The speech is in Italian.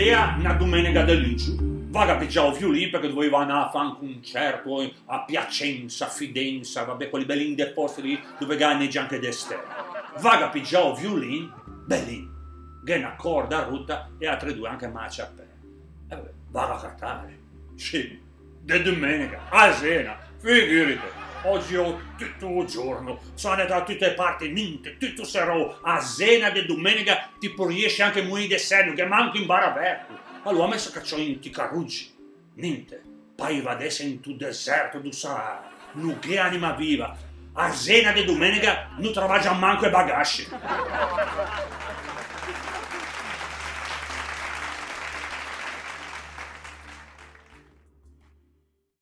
Lea una domenica dell'Inciu. Vaga pigiavo violino perché doveva andare a fare un concerto a Piacenza, Fidenza, vabbè, quelli belli posti lì dove ganeggia anche d'estate. Vaga pigiavo violino, bellino, che una corda rotta e altre due anche marcia a pelle. Vaga a cantare, sì, di domenica, a cena, figurati. Oggi ho tutto il giorno, sono andato da tutte le parti, niente, tutto sarò a cena di domenica, tipo riesce anche a morire di senno, che manco in bar aperto. Allora mi si cacciò in Ticaruggi, niente, poi va adesso in tu deserto du Sahara, non che anima viva, a cena di domenica non trova già manco i bagagli.